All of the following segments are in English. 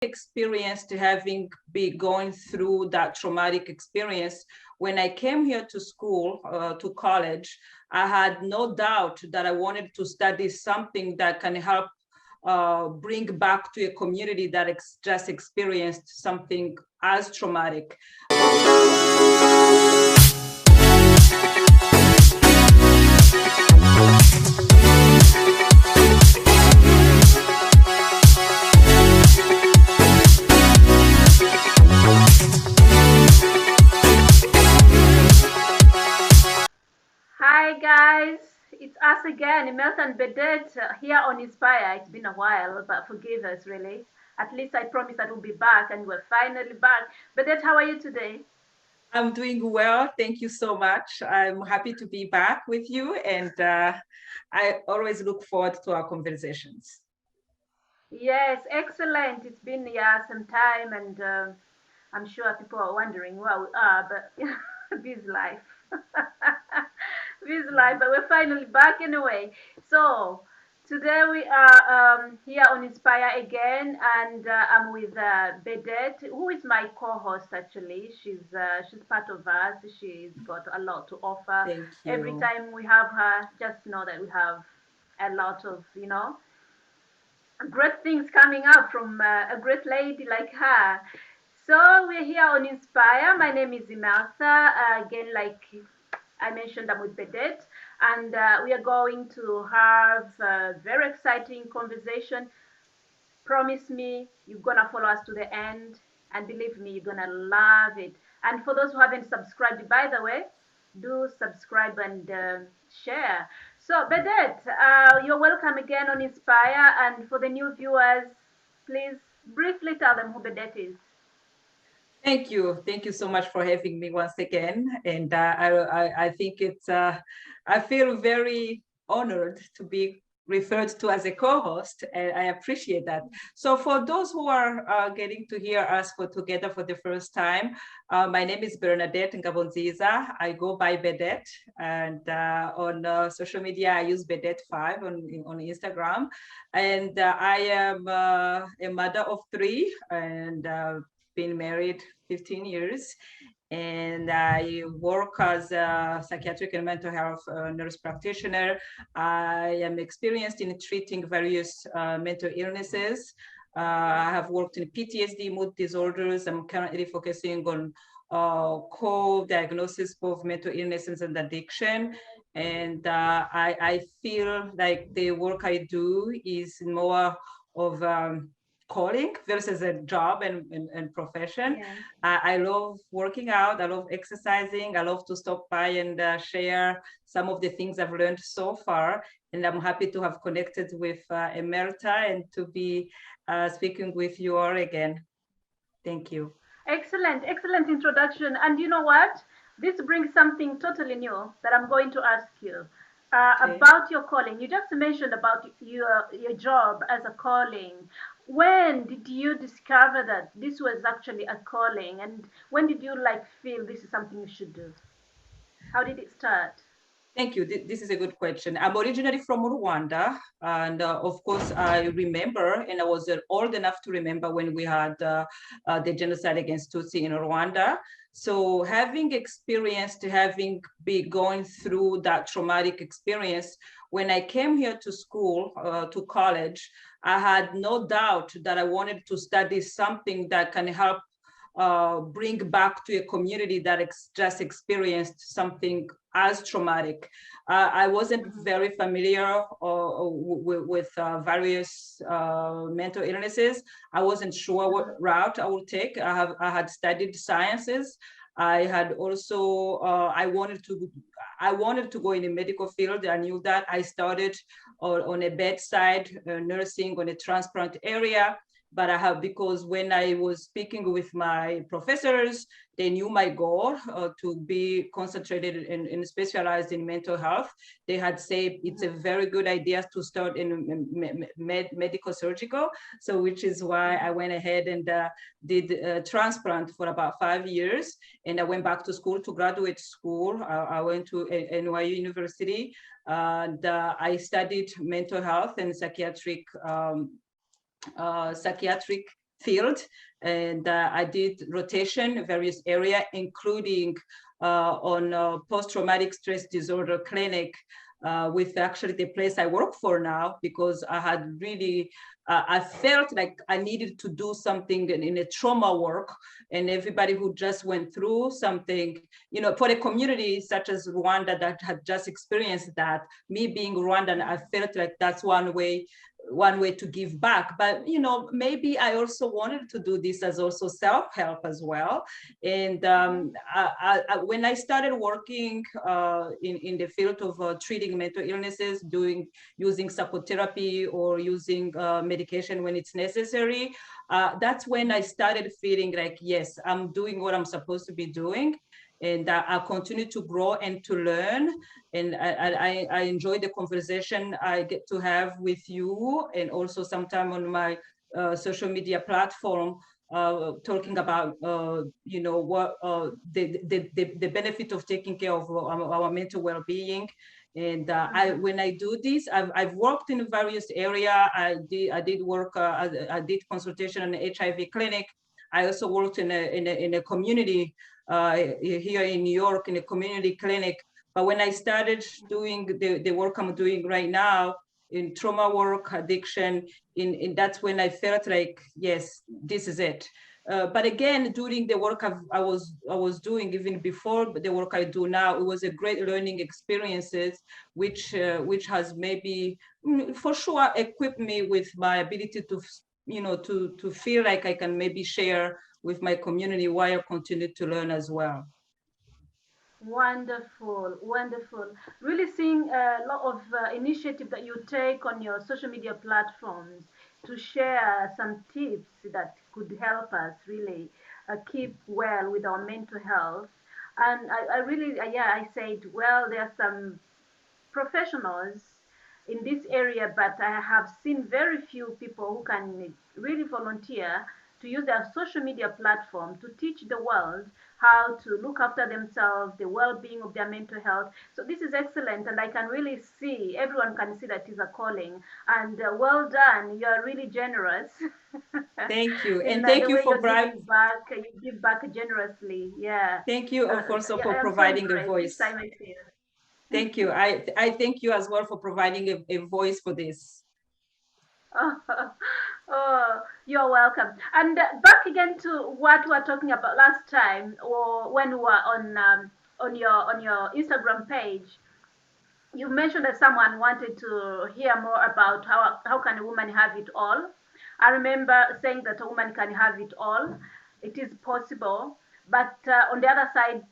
experienced having been going through that traumatic experience. When I came here to school, to college, I had no doubt that I wanted to study something that can help bring back to a community that just experienced something as traumatic. Hi guys, it's us again, Emertha and Bernadette here on Inspire. It's been a while, but forgive us really. At least I promise that we'll be back, and we're finally back. Bernadette, how are you today? I'm doing well. Thank you so much. I'm happy to be back with you, and I always look forward to our conversations. Yes, excellent. It's been some time, and I'm sure people are wondering where we are, but this life, this life. But we're finally back anyway. So today we are here on Inspire again, and I'm with Bernadette, who is my co-host. Actually, she's part of us. She's got a lot to offer. Thank Every you. time we have her, just know that we have a lot of great things coming up from a great lady like her. So we're here on Inspire. My name is Emertha. Again, like I mentioned, I'm with Bernadette, and we are going to have a very exciting conversation. Promise me you're gonna follow us to the end, and believe me, you're gonna love it. And for those who haven't subscribed, by the way, do subscribe and share. So, Bernadette, you're welcome again on Inspire. And for the new viewers, please briefly tell them who Bernadette is. Thank you. Thank you so much for having me once again. And I think I feel very honored to be referred to as a co-host, and I appreciate that. So for those who are getting to hear us together for the first time, my name is Bernadette Ngabonziza. I go by Bernadette, and on social media, I use Bernadette5 on Instagram. And I am a mother of three, and been married 15 years, and I work as a psychiatric and mental health nurse practitioner. I am experienced in treating various mental illnesses. I have worked in PTSD, mood disorders. I'm currently focusing on co-diagnosis of mental illnesses and addiction. And I feel like the work I do is more of calling versus a job and profession. Yeah. I love working out. I love exercising. I love to stop by and share some of the things I've learned so far. And I'm happy to have connected with Emertha and to be speaking with you all again. Thank you. Excellent, excellent introduction. And you know what? This brings something totally new that I'm going to ask you Okay. about your calling. You just mentioned about your job as a calling. When did you discover that this was actually a calling, and when did you like feel this is something you should do? How did it start? Thank you. This is a good question. I'm originally from Rwanda, and of course, I remember, and I was old enough to remember when we had the genocide against Tutsi in Rwanda. So, having been going through that traumatic experience, when I came here to school, to college, I had no doubt that I wanted to study something that can help bring back to a community that just experienced something as traumatic. I wasn't Mhm. very familiar with various mental illnesses. I wasn't sure what Mhm. route I would take. I had studied sciences. I had also I wanted to go in the medical field. I knew that. I started on a bedside nursing on a transplant area, but I have, because when I was speaking with my professors, they knew my goal to be concentrated and specialized in mental health. They had said it's a Mhm. very good idea to start in medical surgical. So, which is why I went ahead and did transplant for about 5 years. And I went back to school, to graduate school. I went to NYU University, and I studied mental health and psychiatric field, and I did rotation various area, including on post-traumatic stress disorder clinic with actually the place I work for now, because I had really, I felt like I needed to do something in a trauma work, and everybody who just went through something, you know, for a community such as Rwanda that had just experienced that, me being Rwandan, I felt like that's one way to give back. But you know, maybe I also wanted to do this as also self-help as well. And when I started working in the field of treating mental illnesses, using psychotherapy or using medication when it's necessary, that's when I started feeling like, yes, I'm doing what I'm supposed to be doing, and I'll continue to grow and to learn. And I enjoy the conversation I get to have with you, and also sometime on my social media platform, talking about you know, what the benefit of taking care of our mental well-being. And when I do this, I've worked in various area. I did work. I did consultation in the HIV clinic. I also worked in a community here in New York in a community clinic. But when I started doing the work I'm doing right now in trauma work, addiction, that's when I felt like, yes, this is it. But again, during the work I was doing, even before the work I do now, it was a great learning experiences, which has maybe for sure equipped me with my ability to, you know, to feel like I can maybe share with my community while I continue to learn as well. Wonderful, wonderful. Really seeing a lot of initiative that you take on your social media platforms to share some tips that could help us really keep well with our mental health. And I really, yeah, I said, well, there are some professionals in this area, but I have seen very few people who can really volunteer to use their social media platform to teach the world how to look after themselves, the well-being of their mental health. So this is excellent, and I can really see, everyone can see that is a calling. And well done, you are really generous. Thank you, In and thank the you way for you're giving back, you give back generously. Yeah. thank you also Yeah, for I am so providing a impressed each voice. time I see it. Thank you. I thank you as well for providing a voice for this. Oh, you're welcome. And back again to what we were talking about last time, or when we were on your Instagram page. You mentioned that someone wanted to hear more about how can a woman have it all. I remember saying that a woman can have it all. It is possible, but on the other side,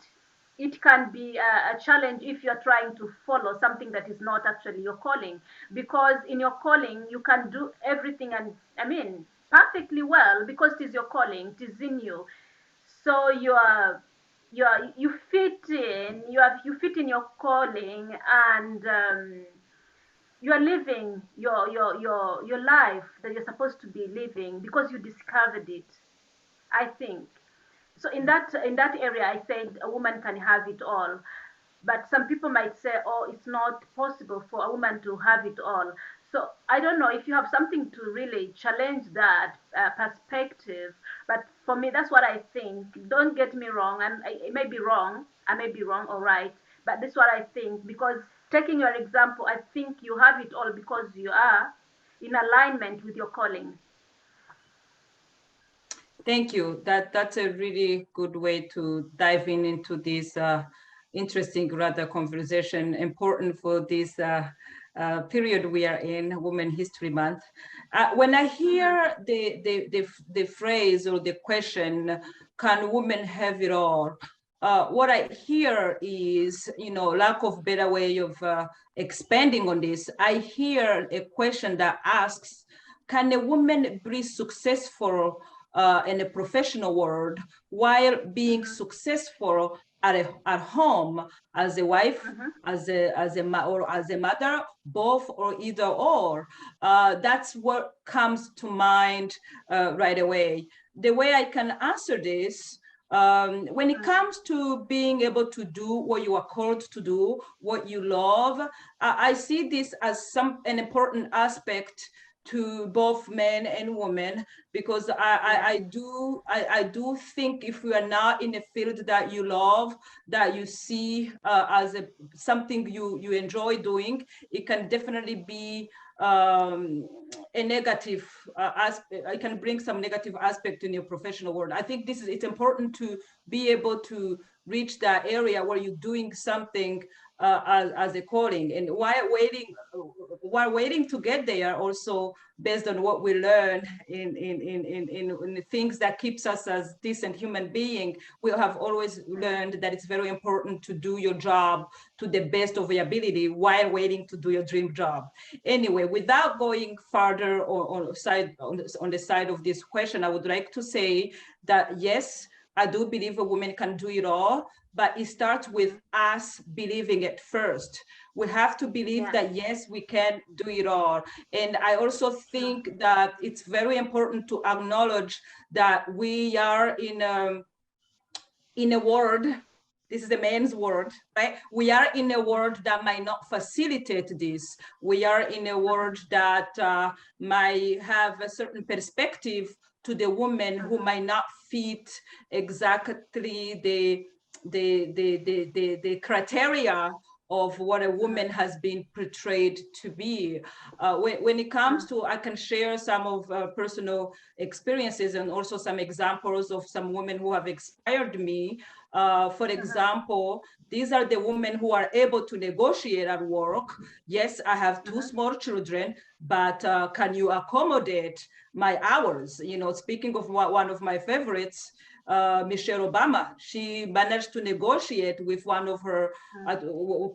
it can be a challenge if you're trying to follow something that is not actually your calling. Because in your calling, you can do everything, and I mean perfectly well, because it is your calling, it is in you. So you fit in, you fit in your calling, and you are living your life that you're supposed to be living because you discovered it, I think. So in that area, I said a woman can have it all, but some people might say, oh, it's not possible for a woman to have it all. So I don't know if you have something to really challenge that perspective, but for me, that's what I think. Don't get me wrong, and I may be wrong, I may be wrong or right, but this is what I think. Because taking your example, I think you have it all because you are in alignment with your calling. Thank you. That's a really good way to dive into this interesting rather conversation, important for this period we are in, Women History Month. When I Mhm. hear the phrase or the question, can women have it all? What I hear is, you know, lack of better way of expanding on this. I hear a question that asks, can a woman be successful in a professional world while being Mhm. successful at home as a wife, Mhm. or as a mother, both or either or? That's what comes to mind right away. The way I can answer this, when it Mhm. comes to being able to do what you are called to do, what you love, I see this as an important aspect to both men and women, because Yeah. I do think if you are now in a field that you love, that you see as something you enjoy doing, it can definitely be a negative aspect. It can bring some negative aspect in your professional world. I think it's important to be able to reach that area where you're doing something as a calling, and while waiting to get there, also based on what we learn in the things that keeps us as decent human being, we have always learned that it's very important to do your job to the best of your ability while waiting to do your dream job. Anyway, without going further on the side of this question, I would like to say that yes, I do believe a woman can do it all, but it starts with us believing it first. We have to believe Yeah. that yes, we can do it all. And I also Sure. think that it's very important to acknowledge that we are in a world, this is the man's world, right? We are in a world that might not facilitate this. We are in a world that might have a certain perspective to the woman who might not fit exactly the criteria of what a woman has been portrayed to be. When it comes to, I can share some of personal experiences and also some examples of some women who have inspired me. For example, these are the women who are able to negotiate at work. Yes, I have two small children, but can you accommodate my hours? You know, speaking of one of my favorites, Michelle Obama, she managed to negotiate with one of her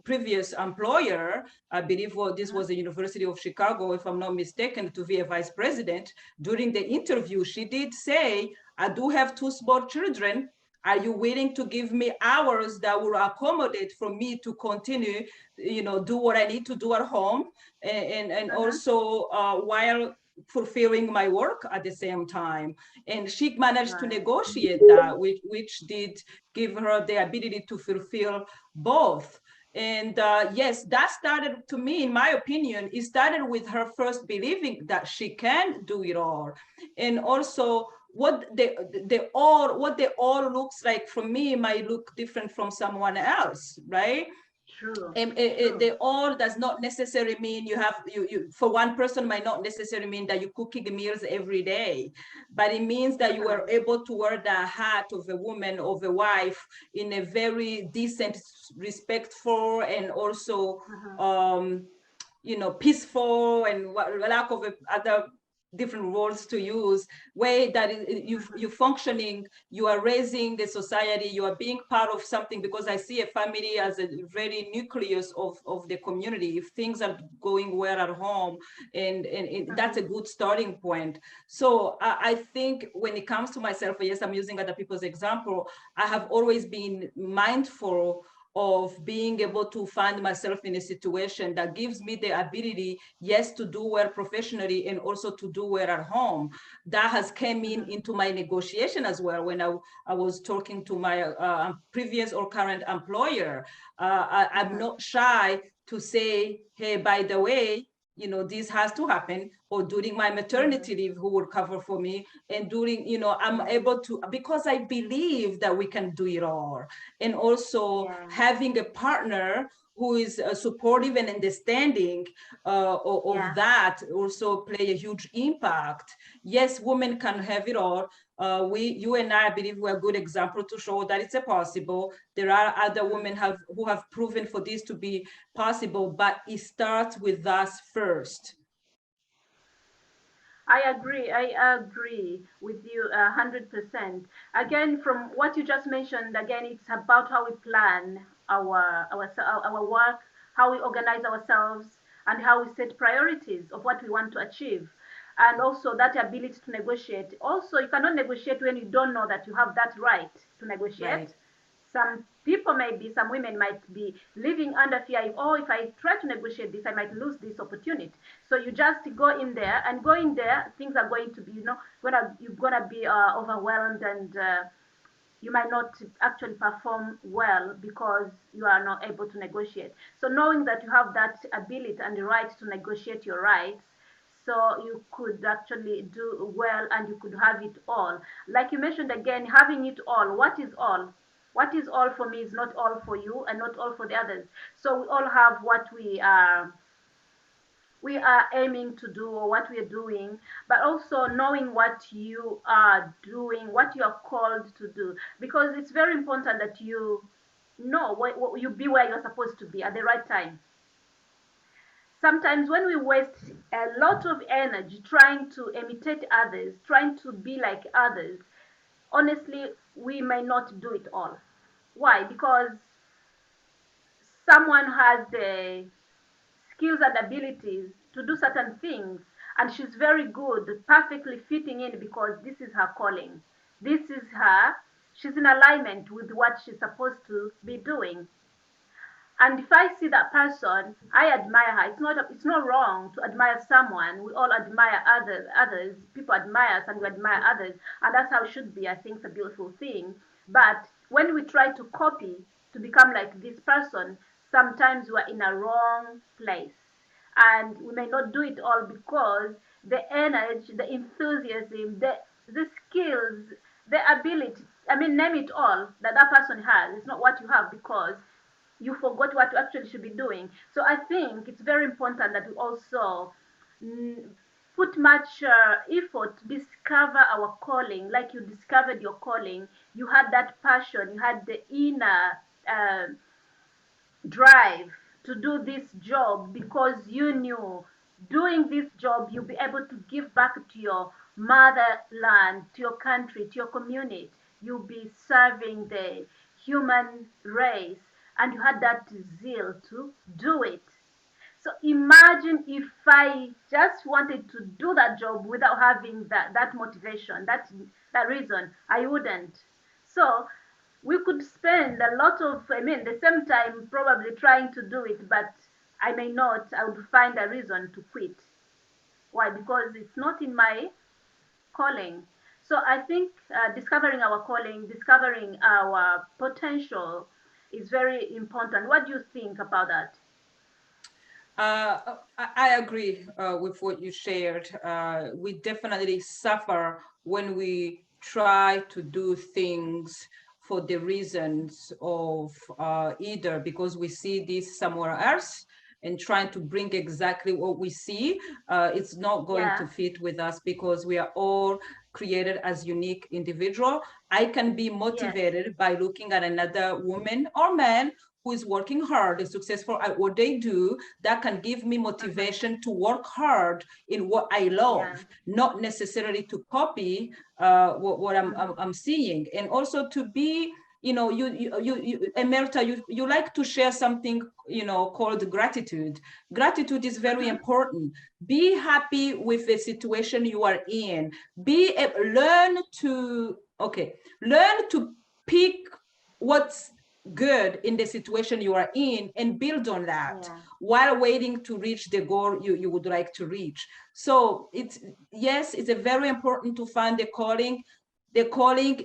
previous employer. I believe this was the University of Chicago, if I'm not mistaken, to be a vice president. During the interview, she did say, I do have two small children. Are you willing to give me hours that will accommodate for me to continue, do what I need to do at home, and also while fulfilling my work at the same time? And she managed to Right. negotiate that, which did give her the ability to fulfill both. And yes, that started, to me, in my opinion, it started with her first believing that she can do it all. And also, what the all looks like for me might look different from someone else, right? True. And True. the all does not necessarily mean you for one person might not necessarily mean that you're cooking meals every day, but it means that you are Definitely. able to wear the hat of a woman, of a wife, in a very decent, respectful, and also peaceful, and lack of other different words to use, way that you're functioning, you are raising the society, you are being part of something, because I see a family as a very nucleus of the community. If things are going well at home, and that's a good starting point. So I think when it comes to myself, yes, I'm using other people's example, I have always been mindful of being able to find myself in a situation that gives me the ability, yes, to do well professionally and also to do well at home. That has came into my negotiation as well. When I was talking to my previous or current employer, I'm not shy to say, hey, by the way, this has to happen, or during my maternity leave, who will cover for me, and during, I'm able to, because I believe that we can do it all. And also Yeah. having a partner who is supportive and understanding of Yeah. that also play a huge impact. Yes, women can have it all. You and I believe we're a good example to show that it's a possible. There are other women who have proven for this to be possible, but it starts with us first. I agree with you 100%. Again, from what you just mentioned, again, it's about how we plan our work, how we organize ourselves, and how we set priorities of what we want to achieve. And also that ability to negotiate. Also, you cannot negotiate when you don't know that you have that right to Right. negotiate. Some people some women might be living under fear. Oh, if I try to negotiate this, I might lose this opportunity. So you just go in there, and going there, things are going to be, you're gonna be overwhelmed, and you might not actually perform well because you are not able to negotiate. So knowing that you have that ability and the right to negotiate your rights, so you could actually do well and you could have it all. Like you mentioned again, having it all. What is all? What is all for me is not all for you and not all for the others. So we all have what we are aiming to do or what we are doing, but also knowing what you are doing, what you are called to do, because it's very important that you know what you be where you're supposed to be at the right time. Sometimes when we waste a lot of energy trying to imitate others, trying to be like others, honestly, we may not do it all. Why? Because someone has the skills and abilities to do certain things, and she's very good, perfectly fitting in because this is her calling. This is her, she's in alignment with what she's supposed to be doing. And if I see that person, I admire her. It's not wrong to admire someone. We all admire others. People admire us and we admire others. And that's how it should be. I think it's a beautiful thing. But when we try to copy to become like this person, sometimes we're in a wrong place. And we may not do it all because the energy, the enthusiasm, the skills, the ability, I mean, name it all that that person has. It's not what you have because you forgot what you actually should be doing. So I think it's very important that we also mm, put much effort to discover our calling. Like you discovered your calling, you had that passion, you had the inner uh, drive to do this job because you knew doing this job you'll be able to give back to your motherland, to your country, to your community. You'll be serving the human race, and you had that zeal to do it. So imagine if I just wanted to do that job without having that motivation, that reason, I wouldn't. So we could spend a lot of, I mean, the same time probably trying to do it, but I may not. I would find a reason to quit. Why? Because it's not in my calling. So I think discovering our calling, discovering our potential is very important. What do you think about that? I agree with what you shared. We definitely suffer when we try to do things for the reasons of either because we see this somewhere else and trying to bring exactly what we see, it's not going Yeah. to fit with us because we are all created as unique individual. I can be Yes. motivated by looking at another woman or man who is working hard and successful at what they do. That can give me Mm-hmm. motivation to work hard in what I Yeah. love, not necessarily to copy what Mm-hmm. I'm seeing. And also to be, Emerta, you like to share something, called gratitude. Gratitude is very Mm-hmm. important. Be happy with the situation you are in. Learn to pick what's good in the situation you are in and build on that Yeah. while waiting to reach the goal you would like to reach. So it's a very important to find the calling.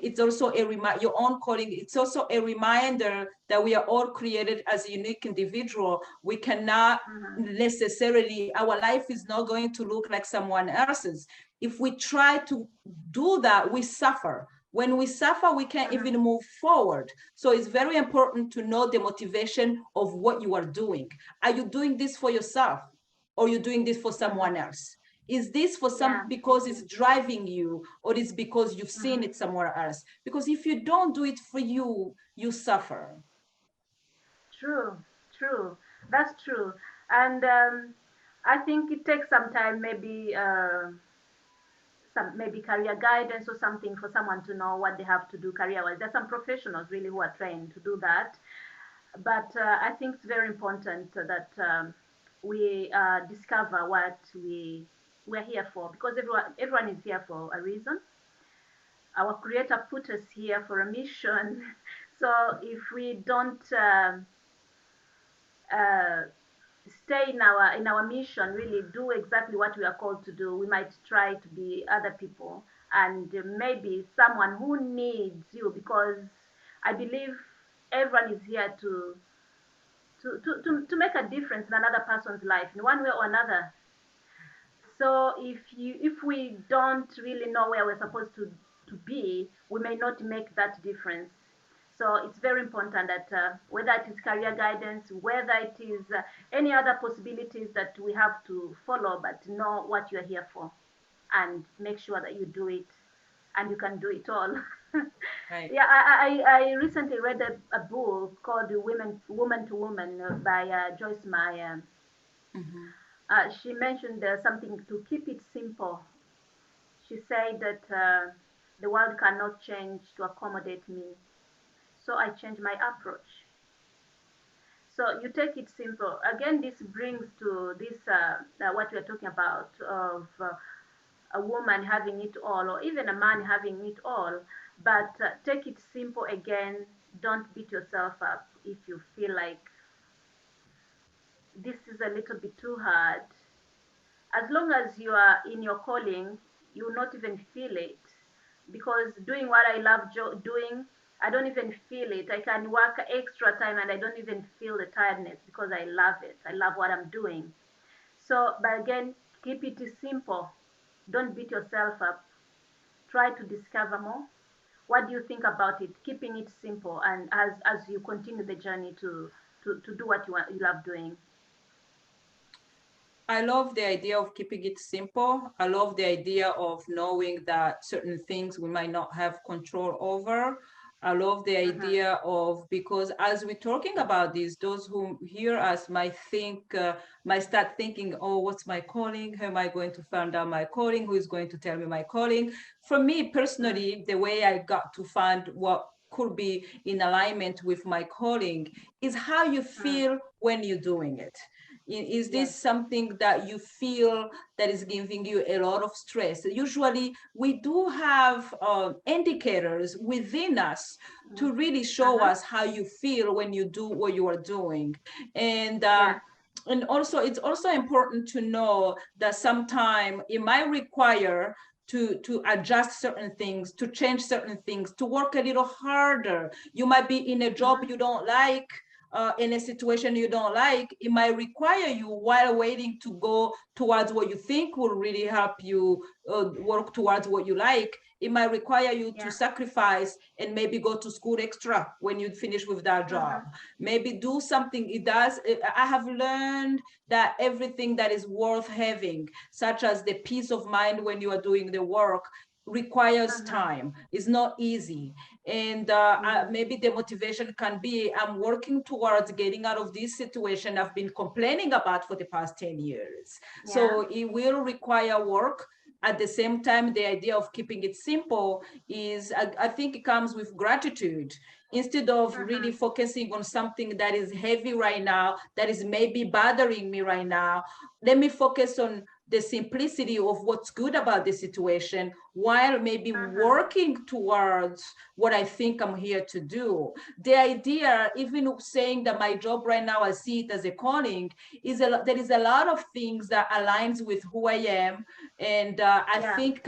It's also your own calling. It's also a reminder that we are all created as a unique individual. We cannot Mm-hmm. necessarily, our life is not going to look like someone else's. If we try to do that, we suffer. When we suffer, we can't even Mm-hmm. move forward. So it's very important to know the motivation of what you are doing. Are you doing this for yourself, or are you doing this for someone Mm-hmm. else? Is this for some Yeah. because it's driving you, or is because you've seen Mm-hmm. it somewhere else? Because if you don't do it for you, you suffer. True, true. That's true. And I think it takes some time, maybe some maybe career guidance or something for someone to know what they have to do career-wise. There's some professionals really who are trained to do that. But I think it's very important that we discover what we're here for, because everyone is here for a reason. Our Creator put us here for a mission. So if we don't uh, stay in our mission, really do exactly what we are called to do, we might try to be other people, and maybe someone who needs you, because I believe everyone is here to make a difference in another person's life in one way or another. So if we don't really know where we're supposed to be, we may not make that difference. So it's very important that whether it is career guidance, whether it is any other possibilities that we have to follow, but know what you're here for and make sure that you do it and you can do it all. Right. Yeah, I recently read a book called Woman to Woman by Joyce Meyer. Mhm. She mentioned something to keep it simple. She said that the world cannot change to accommodate me, so I change my approach. So you take it simple. Again, this brings to this what we are talking about of a woman having it all, or even a man having it all. But take it simple again. Don't beat yourself up if you feel like this is a little bit too hard. As long as you are in your calling, you will not even feel it. Because doing what I love doing, I don't even feel it. I can work extra time and I don't even feel the tiredness because I love it. I love what I'm doing. So, but again, keep it simple. Don't beat yourself up. Try to discover more. What do you think about it? Keeping it simple, and as you continue the journey to do what you love doing. I love the idea of keeping it simple. I love the idea of knowing that certain things we might not have control over. I love the Mm-hmm. idea of, because as we're talking about this, those who hear us might think, might start thinking, oh, what's my calling? How am I going to find out my calling? Who is going to tell me my calling? For me personally, the way I got to find what could be in alignment with my calling is how you Mm-hmm. feel when you're doing it. Is Yes. this something that you feel that is giving you a lot of stress? Usually, we do have indicators within us Mm-hmm. to really show Uh-huh. us how you feel when you do what you are doing. And Yeah. and also, it's also important to know that sometime it might require to adjust certain things, to change certain things, to work a little harder. You might be in a job Mm-hmm. you don't like, in a situation you don't like. It might require you, while waiting to go towards what you think will really help you work towards what you like, it might require you to Yeah. sacrifice and maybe go to school extra when you finish with that job. Mm-hmm. Maybe do something. It does. I have learned that everything that is worth having, such as the peace of mind when you are doing the work, requires Mm-hmm. time. It's not easy. And Mm-hmm. maybe the motivation can be, I'm working towards getting out of this situation I've been complaining about for the past 10 years. Yeah. So it will require work. At the same time, the idea of keeping it simple is, I think it comes with gratitude. Instead of really Mm-hmm. focusing on something that is heavy right now, that is maybe bothering me right now, let me focus on the simplicity of what's good about the situation, while maybe Mm-hmm. working towards what I think I'm here to do. The idea, even saying that my job right now, I see it as a calling, there is a lot of things that aligns with who I am. And I Yeah. think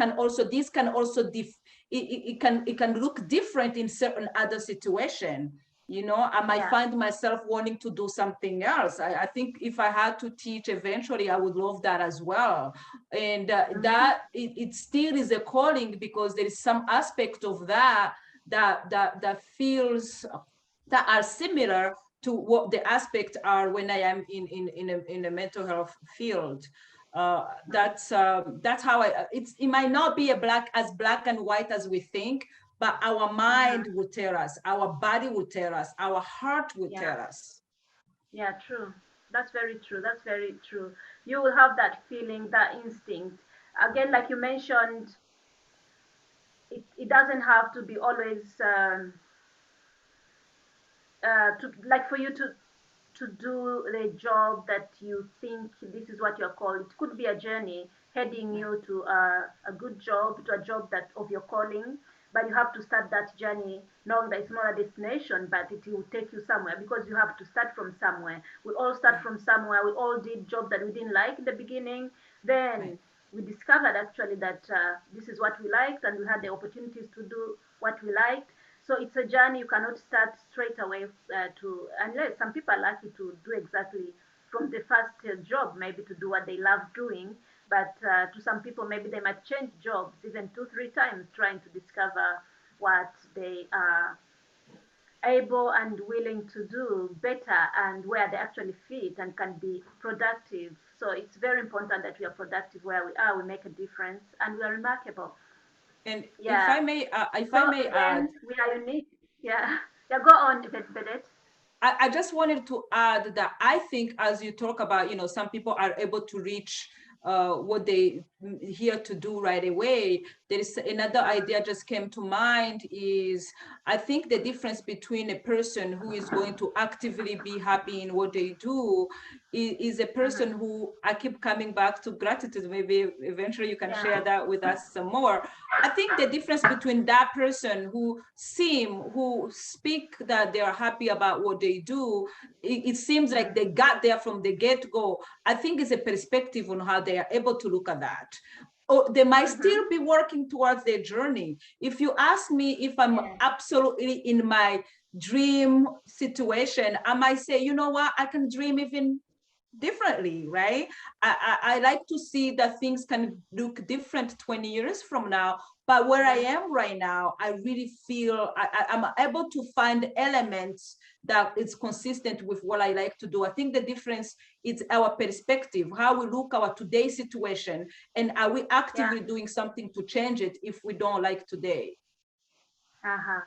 this can also it can look different in certain other situation. I might Yeah. find myself wanting to do something else. I think if I had to teach eventually, I would love that as well. And Mm-hmm. that it still is a calling, because there is some aspect of that feels that are similar to what the aspects are when I am in a mental health field. That's how it might not be as black and white as we think, but our Mm-hmm. mind will tell us, our body will tell us, our heart will Yeah. tell us. Yeah. True. That's very true. That's very true. You will have that feeling, that instinct. Again, like you mentioned, it doesn't have to be always to like for you to do the job that you think this is what you're called. It could be a journey heading you to a good job, to a job that of your calling, but you have to start that journey knowing that it's not a destination, but it will take you somewhere because you have to start from somewhere. We all start Right, from somewhere. We all did jobs that we didn't like in the beginning. right. Then we discovered actually that this is what we liked, and we had the opportunities to do what we liked. So it's a journey. You cannot start straight away unless some people are lucky to do exactly from the first job, maybe to do what they love doing. but to some people, maybe they might change jobs even 2, 3 times trying to discover what they are able and willing to do better and where they actually fit and can be productive. So it's very important that we are productive where we are, we make a difference, and we are remarkable. And Yeah. if I So may add, again, we are unique. Yeah. Yeah, go on, Bennett. I just wanted to add that I think as you talk about, some people are able to reach what they here to do right away. There is another idea just came to mind is I think the difference between a person who is going to actively be happy in what they do is a person who I keep coming back to gratitude. Maybe eventually you can share Yeah. that with us some more. I think the difference between that person who speak that they are happy about what they do, it seems like they got there from the get-go. I think it's a perspective on how they are able to look at that. Or they might still be working towards their journey. If you ask me if I'm Yeah. absolutely in my dream situation, I might say, you know what, I can dream even differently, right? I like to see that things can look different 20 years from now. But where I am right now, I really feel I'm able to find elements that is consistent with what I like to do. I think the difference is our perspective, how we look our today's situation, and are we Yeah. actively doing something to change it if we don't like today? Uh-huh.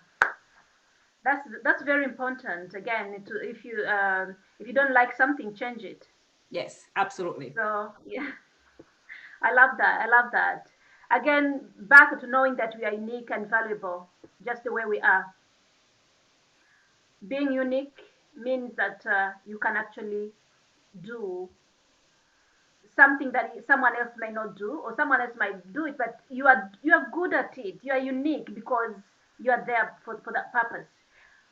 That's very important. Again, if you don't like something, change it. Yes, absolutely. So yeah, I love that. I love that. Again, back to knowing that we are unique and valuable, just the way we are. Being unique means that you can actually do something that someone else may not do, or someone else might do it, but you are good at it. You are unique because you are there for that purpose.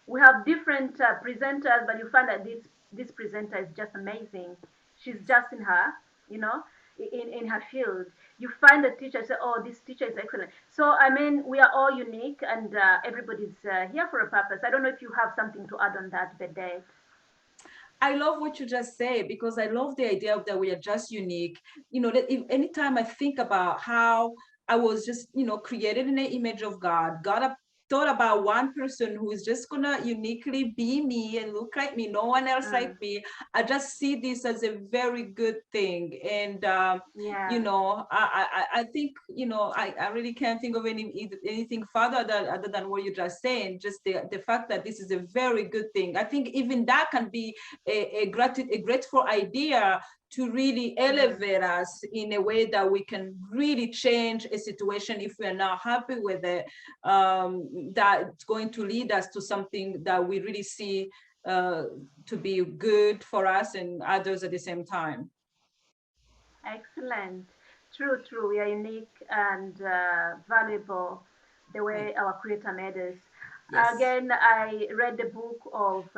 We have different presenters, but you find that this presenter is just amazing. She's just in her, you know, in her field. You find a teacher, say, oh, this teacher is excellent. So I mean, we are all unique, and everybody's here for a purpose. I don't know if you have something to add on that, Bede. I love what you just say because I love the idea that we are just unique. That if, anytime I think about how I was just, created in the image of God, thought about one person who is just gonna uniquely be me and look like me, no one else like Mm, me. I just see this as a very good thing, and yeah, I think I really can't think of anything further other than what you just saying. Just the fact that this is a very good thing. I think even that can be a grateful idea to really elevate us in a way that we can really change a situation if we are not happy with it. That's going to lead us to something that we really see uh, to be good for us and others at the same time. excellent. True, true. We are unique and valuable the Right. way our Creator made us. Yes. Again, I read the book of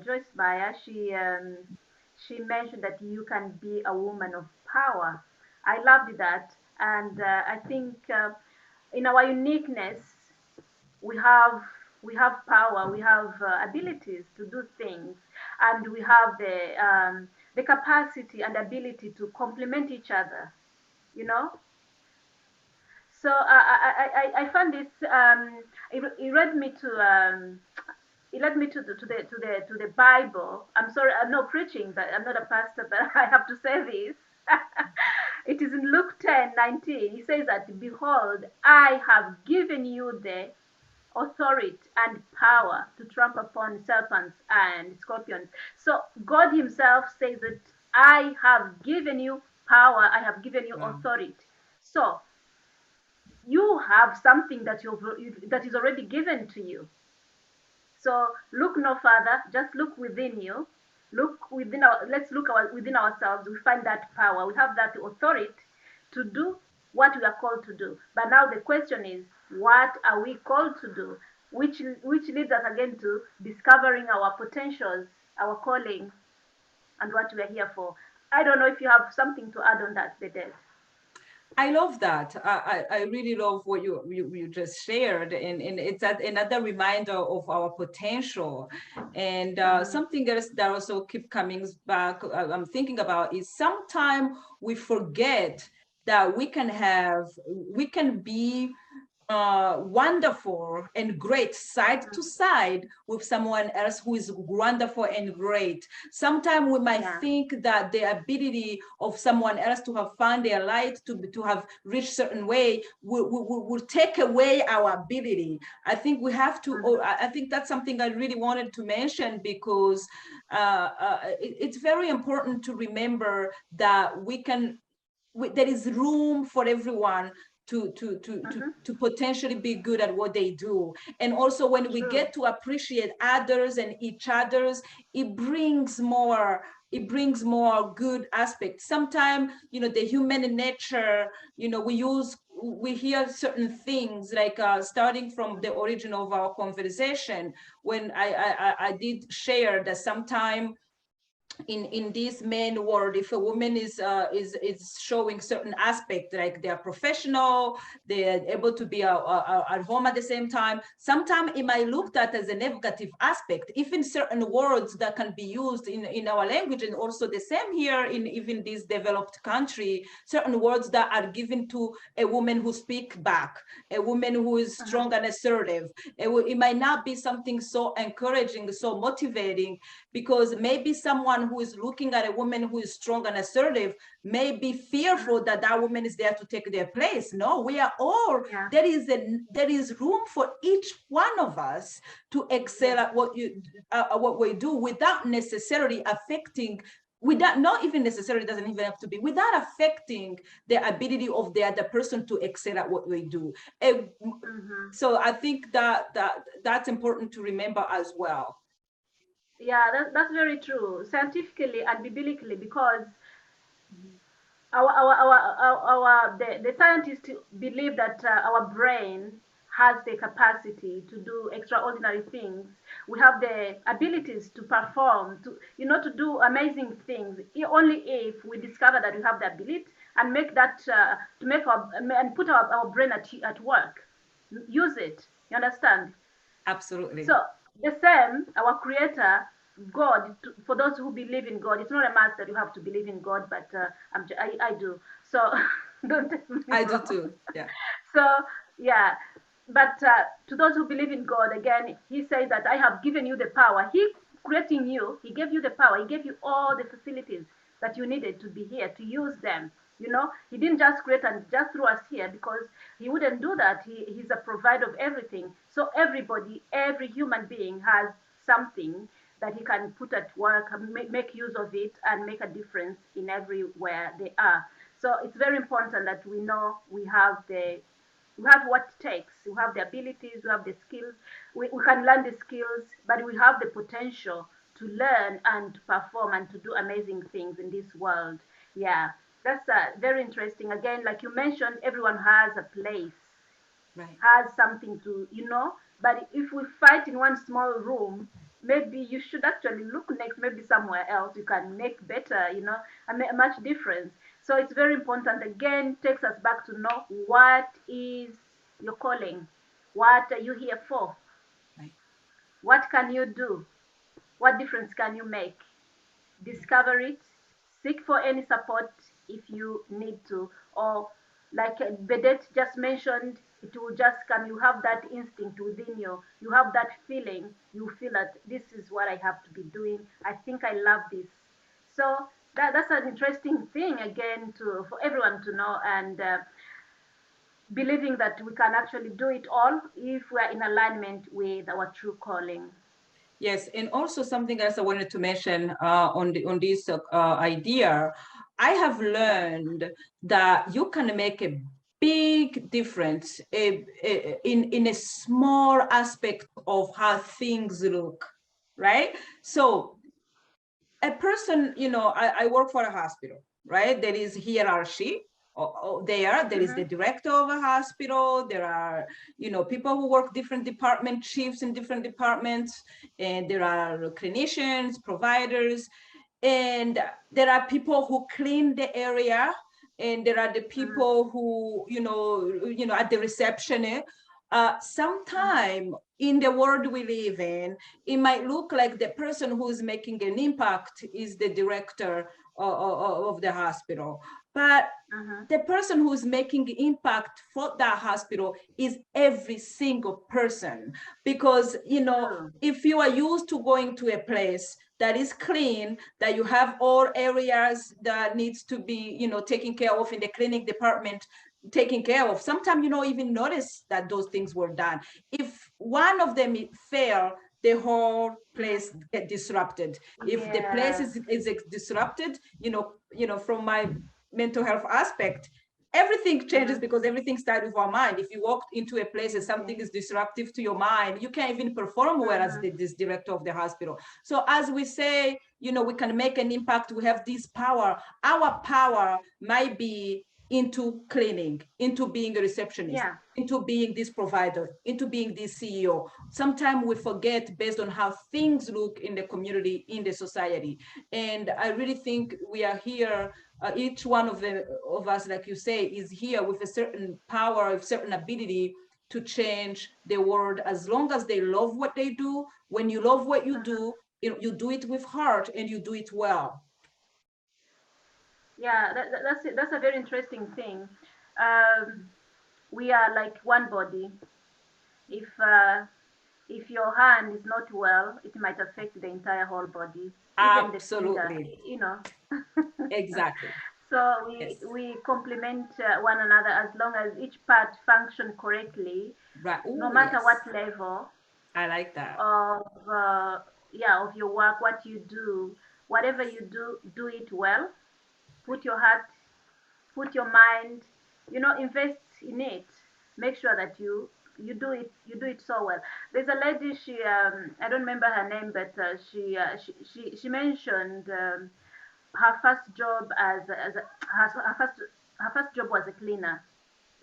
Joyce Meyer. She mentioned that you can be a woman of power. I loved that, and I think in our uniqueness, we have we have power, we have abilities to do things, and we have the capacity and ability to complement each other. You know, so I found this. It led me to the Bible. I'm sorry, I'm not preaching, but I'm not a pastor, but I have to say this. It is in Luke 10:19. He says that, behold, I have given you the authority and power to trample upon serpents and scorpions. So God Himself says that I have given you power, I have given you Wow. authority. So you have something that is already given to you. So look no further, just look within you. Let's look within ourselves. We find that power. We have that authority to do what we are called to do. But now the question is, what are we called to do? Which leads us again to discovering our potentials, our calling, and what we are here for. I don't know if you have something to add on that, Bede. I love that. I really love what you just shared, and it's another reminder of our potential. And Mm-hmm. something else that also keep coming back, I'm thinking about is sometimes we forget that we can be wonderful and great side to side with someone else who is wonderful and great. Sometimes we might Yeah. think that the ability of someone else to have found their light, to have reached certain way, will take away our ability. I think we have to, I think that's something I really wanted to mention, because it's very important to remember that there is room for everyone to potentially be good at what they do. And also, when we True. get to appreciate others and each other's, it brings more good aspects. Sometimes, the human nature, we hear certain things, like starting from the origin of our conversation, when I did share that sometime in this main world, if a woman is showing certain aspect, like they are professional, they're able to be at home at the same time, sometimes it might look at as a negative aspect, even certain words that can be used in our language, and also the same here in even this developed country, certain words that are given to a woman who speak back, a woman who is strong and assertive. It might not be something so encouraging, so motivating, because maybe someone who is looking at a woman who is strong and assertive may be fearful that that woman is there to take their place. No, we are all, Yeah. there is room for each one of us to excel at what we do, without necessarily affecting, without, not even necessarily, doesn't even have to be, without affecting the ability of the other person to excel at what we do. So I think that's important to remember as well. Yeah, that's very true, scientifically and biblically, because the scientists believe that our brain has the capacity to do extraordinary things. We have the abilities to perform, to do amazing things, only if we discover that we have the ability and make that to make our and put our brain at work, use it. You understand? Absolutely. So the same, our Creator, God. For those who believe in God, it's not a must that you have to believe in God, but I do. So don't take me I do wrong. too. Yeah. So yeah, but to those who believe in God, again, He says that I have given you the power. He creating you, He gave you the power. He gave you all the facilities that you needed to be here, to use them. He didn't just create and just throw us here, because He wouldn't do that. He's a provider of everything. So everybody, every human being has something that he can put at work, make use of it, and make a difference in everywhere they are. So it's very important that we know we have what it takes. We have the abilities, we have the skills. We can learn the skills, but we have the potential to learn and to perform and to do amazing things in this world. Yeah, that's very interesting. Again, like you mentioned, everyone has a place, Right. has something to. But if we fight in one small room, maybe you should actually look next, maybe somewhere else you can make better, a much difference. So it's very important. Again, takes us back to know what is your calling, what are you here for, Right. what can you do, what difference can you make. Discover it, seek for any support if you need to, or like Bedet just mentioned, it will just come. You have that instinct within you. You have that feeling. You feel that this is what I have to be doing. I think I love this. So that's an interesting thing again for everyone to know, and believing that we can actually do it all if we are in alignment with our true calling. Yes, and also something else I wanted to mention on this idea. I have Yeah. learned that you can make a big difference in a small aspect of how things look, right? So a person, I work for a hospital, right? There is hierarchy. There is the Mm-hmm. director of a hospital. There are, people who work different department chiefs in different departments, and there are clinicians, providers, and there are people who clean the area, and there are the people who, at the reception. Sometime in the world we live in, it might look like the person who is making an impact is the director of the hospital. But the person who's making impact for that hospital is every single person. Because, if you are used to going to a place that is clean, that you have all areas that needs to be, taken care of in the cleaning department, taken care of. Sometimes you don't even notice that those things were done. If one of them fail, the whole place get disrupted. If the place is disrupted, from my mental health aspect, everything changes because everything starts with our mind. If you walk into a place and something is disruptive to your mind, you can't even perform well as this director of the hospital. So as we say, we can make an impact. We have this power. Our power might be into cleaning, into being a receptionist, into being this provider, into being this CEO. Sometimes we forget based on how things look in the community, in the society. And I really think we are here, each one of us, like you say, is here with a certain power, a certain ability to change the world, as long as they love what they do. When you love what you do, you do it with heart and you do it well. Yeah, that's a very interesting thing. We are like one body. If if your hand is not well, it might affect the entire whole body, even the finger. Absolutely. Exactly. So Yes. we complement one another as long as each part function correctly, Right. no Oh, matter what yes. level I like that. of of your work, what you do, whatever you do, do it well. Put your heart, put your mind, invest in it. Make sure that you do it so well. There's a lady, she I don't remember her name, but she mentioned her first job her first job was a cleaner.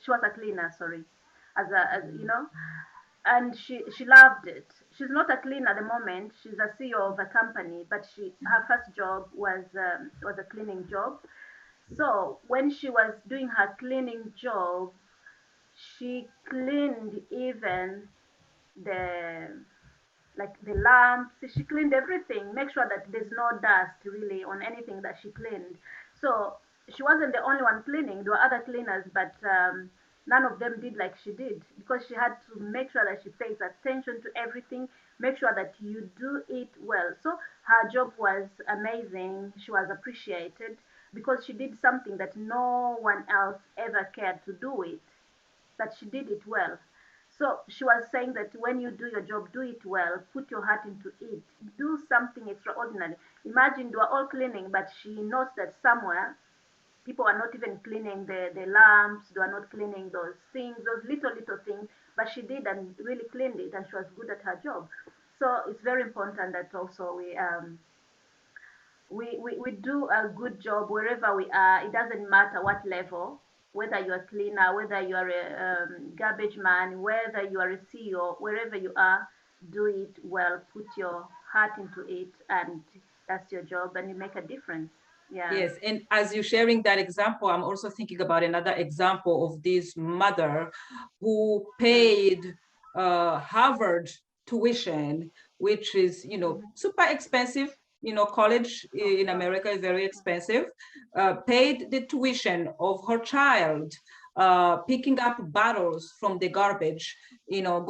She was a cleaner, sorry, as and she loved it. She's not a cleaner at the moment. She's a CEO of a company, but she her first job was a cleaning job. So when she was doing her cleaning job, she cleaned even the the lamps. She cleaned everything, make sure that there's no dust really on anything that she cleaned. So she wasn't the only one cleaning. There were other cleaners, but none of them did like she did, because she had to make sure that she pays attention to everything, make sure that you do it well. So her job was amazing. She was appreciated because she did something that no one else ever cared to do it, that she did it well. So she was saying that when you do your job, do it well, put your heart into it, do something extraordinary. Imagine they were all cleaning, but she knows that somewhere people are not even cleaning the lamps, they are not cleaning those things, those little things, but she did and really cleaned it, and she was good at her job. So it's very important that also we do a good job wherever we are. It doesn't matter what level, whether you're a cleaner, whether you are a garbage man, whether you are a CEO, wherever you are, do it well, put your heart into it, and that's your job, and you make a difference. Yeah. Yes, and as you're sharing that example, I'm also thinking about another example of this mother who Mm. paid Harvard tuition, which is, super expensive. College Of in course. America is very expensive. Paid the tuition of her child, picking up bottles from the garbage,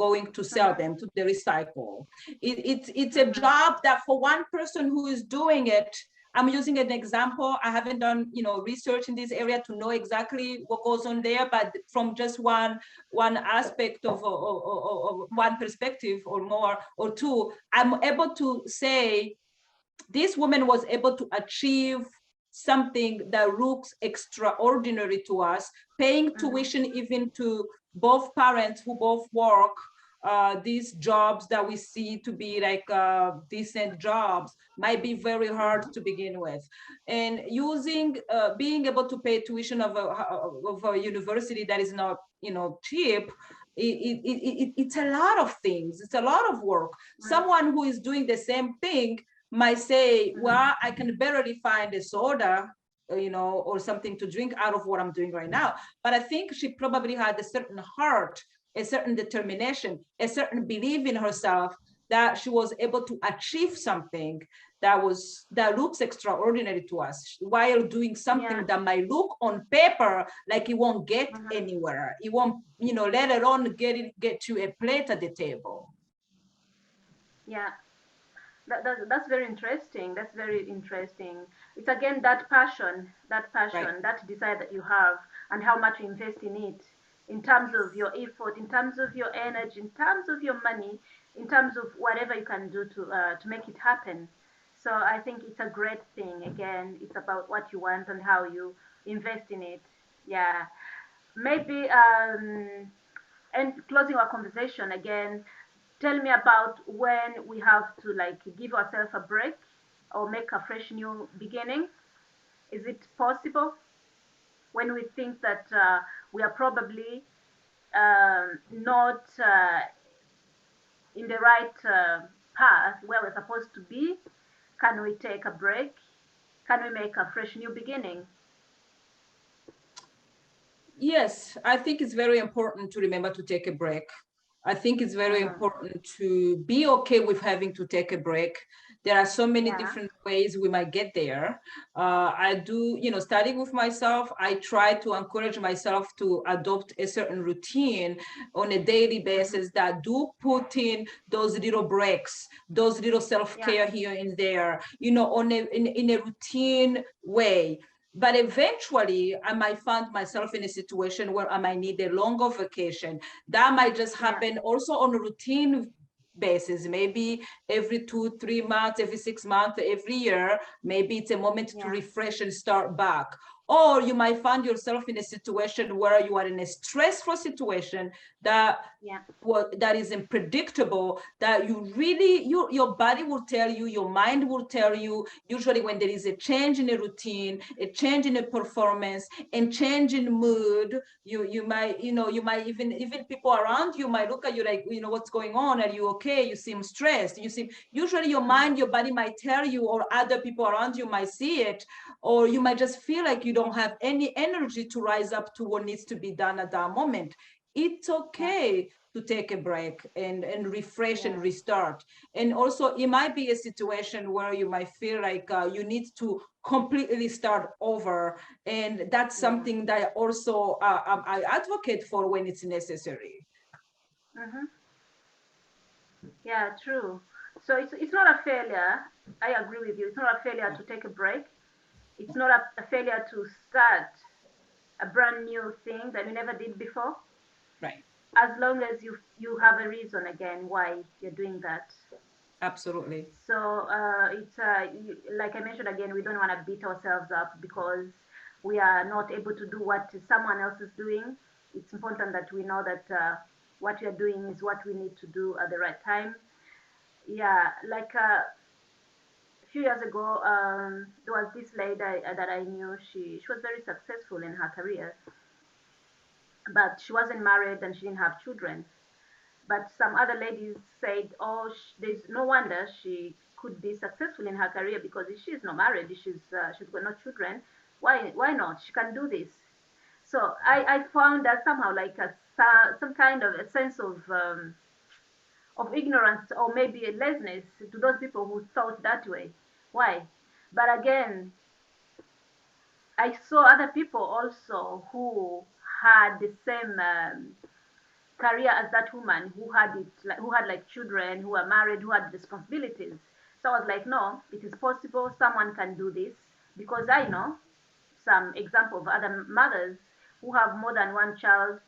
going to sell Mm-hmm. them to the recycle. It's a Mm-hmm. job that for one person who is doing it, I'm using an example. I haven't done, research in this area to know exactly what goes on there, but from just one aspect of one perspective or more or two, I'm able to say this woman was able to achieve something that looks extraordinary to us, paying Mm-hmm. tuition even to both parents who both work, these jobs that we see to be like decent jobs might be very hard to begin with. And being able to pay tuition of a university that is not, cheap, it's a lot of things. It's a lot of work. Someone who is doing the same thing might say, well, I can barely find a soda, or something to drink out of what I'm doing right now. But I think she probably had a certain heart, a certain determination, a certain belief in herself that she was able to achieve something that looks extraordinary to us while doing Yeah. something that might look on paper like it won't get Mm-hmm. anywhere. It won't, let alone get to a plate at the table. Yeah. That's very interesting. That's very interesting. It's again that Right. passion, that desire that you have, and how much you invest in it, in terms of your effort, in terms of your energy, in terms of your money, in terms of whatever you can do to make it happen. So I think it's a great thing. Again, it's about what you want and how you invest in it. Yeah. Maybe and closing our conversation again, tell me about when we have to like give ourselves a break or make a fresh new beginning. Is it possible when we think that we are probably not in the right path where we're supposed to be? Can we take a break? Can we make a fresh new beginning? Yes, I think it's very important to remember to take a break. I think it's very Mm-hmm. important to be okay with having to take a break. There are so many Yeah, different ways we might get there. I do, starting with myself, I try to encourage myself to adopt a certain routine on a daily mm-hmm. basis that do put in those little breaks, those little Yeah, self-care here and there, in a routine way. But eventually, I might find myself in a situation where I might need a longer vacation. That might just yeah, happen also on a routine basis, maybe every 2 3 months, every 6 months, every year. Maybe it's a moment to yeah, refresh and start back. Or you might find yourself in a situation where you are in a stressful situation that yeah, that is unpredictable, that you really, your body will tell you, your mind will tell you, usually when there is a change in a routine, a change in a performance, and change in mood, you might, you might even people around you might look at you like, what's going on, are you okay, you seem stressed, you seem, usually your mm-hmm. mind, your body might tell you, or other people around you might see it, or you might just feel like you don't have any energy to rise up to what needs to be done at that moment. It's Yeah, okay to take a break and refresh and yeah, restart. And also, it might be a situation where you might feel like you need to completely start over. And that's yeah. something that I also I advocate for when it's necessary. Mm-hmm. Yeah, true. So it's not a failure. I agree with you. It's not a failure Yeah, to take a break. It's not a failure to start a brand new thing that you never did before. right. As long as you have a reason again why you're doing that. Absolutely. So it's like I mentioned again, we don't want to beat ourselves up because we are not able to do what someone else is doing. It's important that we know that what we are doing is what we need to do at the right time. Yeah, like a few years ago, there was this lady that I knew. She was very successful in her career, but she wasn't married and she didn't have children. But some other ladies said, "Oh, there's no wonder she could be successful in her career because if she's not married, she's got no children. Why not? She can do this." So I found that somehow like some kind of a sense of ignorance or maybe a laziness to those people who thought that way. Why? But again, I saw other people also who had the same career as that woman who had it, like, who had like children, who were married, who had responsibilities. So I was like, no, it is possible. Someone can do this because I know some example of other mothers who have more than one child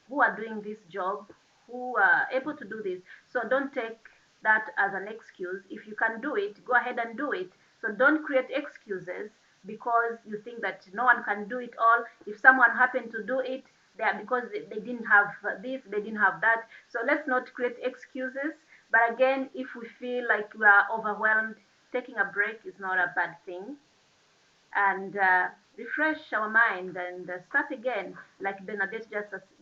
who are doing this job, who are able to do this. So don't take that as an excuse. If you can do it, go ahead and do it. So don't create excuses because you think that no one can do it all. If someone happened to do it, because they didn't have this, they didn't have that. So let's not create excuses. But again, if we feel like we are overwhelmed, taking a break is not a bad thing and refresh our mind and start again, like Bernadette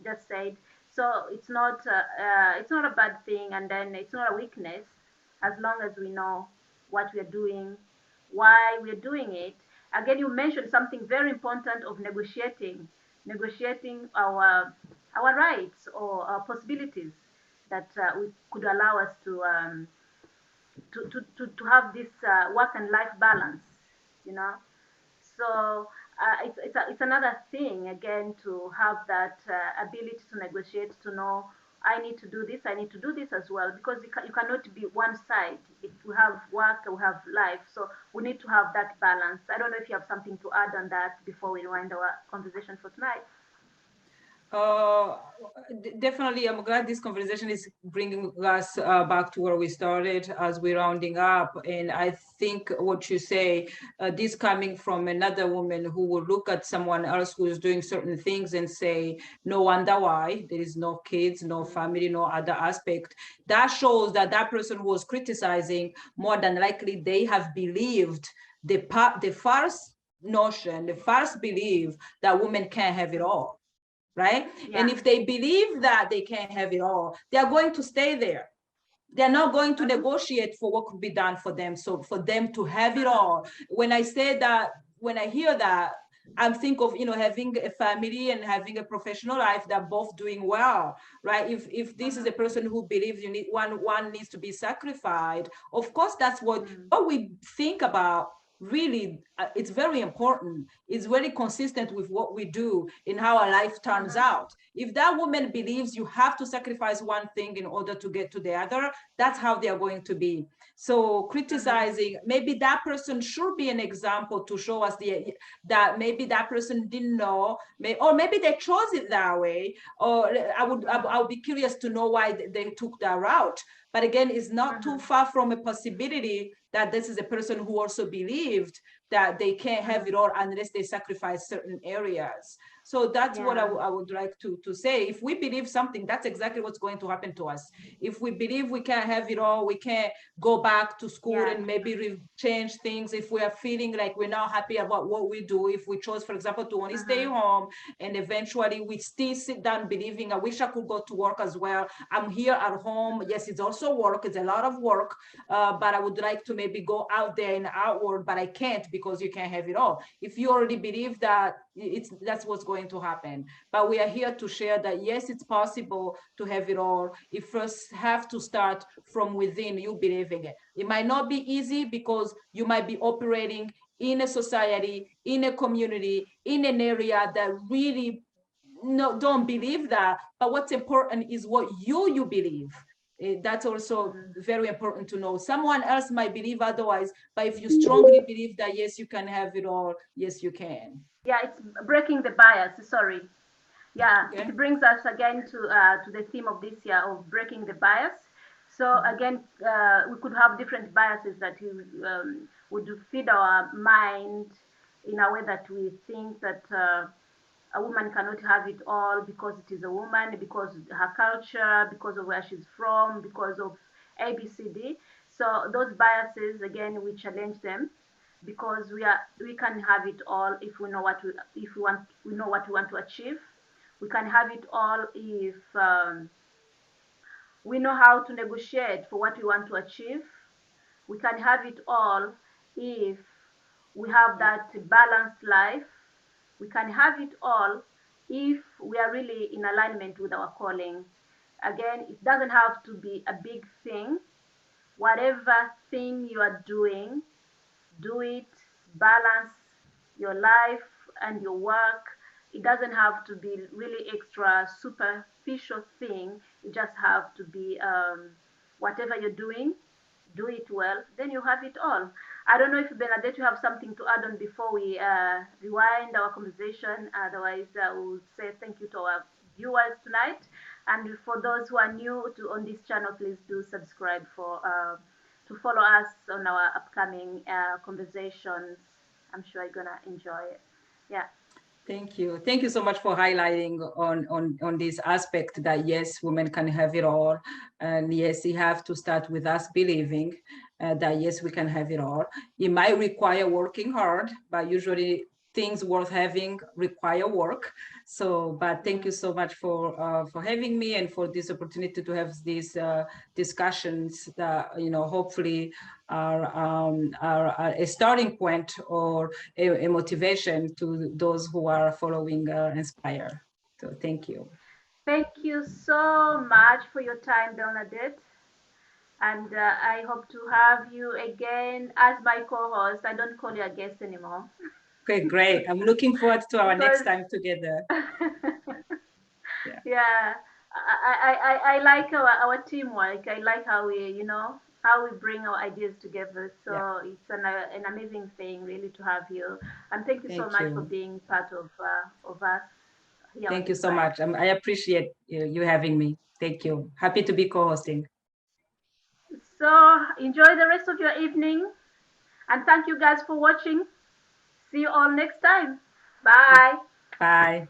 just said. So it's not a bad thing, and then it's not a weakness, as long as we know what we're doing, why we're doing it. Again, you mentioned something very important of negotiating our rights or our possibilities. that we could allow us to have this work and life balance, you know. So it's another thing again to have that ability to negotiate, to know I need to do this, I need to do this as well, because you cannot be one side. If we have work, we have life, so we need to have that balance. I don't know if you have something to add on that before we wind our conversation for tonight. Uh, Definitely, I'm glad this conversation is bringing us back to where we started as we're rounding up. And I think what you say, this coming from another woman who will look at someone else who is doing certain things and say, no wonder why there is no kids, no family, no other aspect. That shows that that person who was criticizing, more than likely, they have believed the first notion, the first belief that women can't have it all, right? Yeah. And if they believe that they can't have it all, they are going to stay there. They're not going to negotiate for what could be done for them. So for them to have it all, when I say that, when I hear that, I'm think of, having a family and having a professional life that both doing well, right? If this is a person who believes you need one needs to be sacrificed, of course that's what we think about. Really, it's very important. It's very consistent with what we do in how our life turns out. If that woman believes you have to sacrifice one thing in order to get to the other, that's how they are going to be. So criticizing, maybe that person should be an example to show us that maybe that person didn't know, or maybe they chose it that way. Or I would be curious to know why they took that route. But again, it's not too far from a possibility that this is a person who also believed that they can't have it all unless they sacrifice certain areas. So that's what I would like to say. If we believe something, that's exactly what's going to happen to us. If we believe we can't have it all, we can't go back to school and maybe change things. If we are feeling like we're not happy about what we do, if we chose, for example, to only stay home, and eventually we still sit down believing, I wish I could go to work as well. I'm here at home. Yes, it's also work. It's a lot of work, but I would like to maybe go out there and outward, but I can't because you can't have it all. If you already believe that, that's what's going to happen. But we are here to share that yes, it's possible to have it all. You first have to start from within, you believing it. It might not be easy because you might be operating in a society, in a community, in an area that really don't believe that. But what's important is what you believe. That's also very important to know. Someone else might believe otherwise, but if you strongly believe that yes, you can have it all, yes, you can. Yeah, it's breaking the bias. Sorry. Yeah, Okay. it brings us again to the theme of this year of breaking the bias. So again, we could have different biases that would feed our mind in a way that we think that a woman cannot have it all because it is a woman, because of her culture, because of where she's from, because of ABCD. So those biases, again, we challenge them because we can have it all if we know what we know what we want to achieve. We can have it all if we know how to negotiate for what we want to achieve. We can have it all if we have that balanced life. We can have it all if we are really in alignment with our calling. Again, it doesn't have to be a big thing. Whatever thing you are doing, do it, balance your life and your work. It doesn't have to be really extra superficial thing. It just have to be whatever you're doing, do it well, then you have it all. I don't know if Bernadette, you have something to add on before we rewind our conversation. Otherwise, I will say thank you to our viewers tonight. And for those who are new on this channel, please do subscribe to follow us on our upcoming conversations. I'm sure you're gonna enjoy it. Yeah. Thank you. Thank you so much for highlighting on this aspect that yes, women can have it all. And yes, you have to start with us believing that yes, we can have it all. It might require working hard, but usually things worth having require work. So, but thank you so much for having me and for this opportunity to have these discussions that, hopefully are a starting point or a motivation to those who are following Inspire. So thank you. Thank you so much for your time, Bernadette. And I hope to have you again as my co-host. I don't call you a guest anymore Okay, great. I'm looking forward to our next because time together. Yeah, yeah, I like our teamwork. I like how how we bring our ideas together. yeah. So it's an amazing thing, really, to have you. And thank you so Thank much for you. being part of us here on Thank you so Inspire. much. I appreciate you having me. Thank you. Happy to be co-hosting. So enjoy the rest of your evening, and thank you guys for watching. See you all next time. Bye. Bye.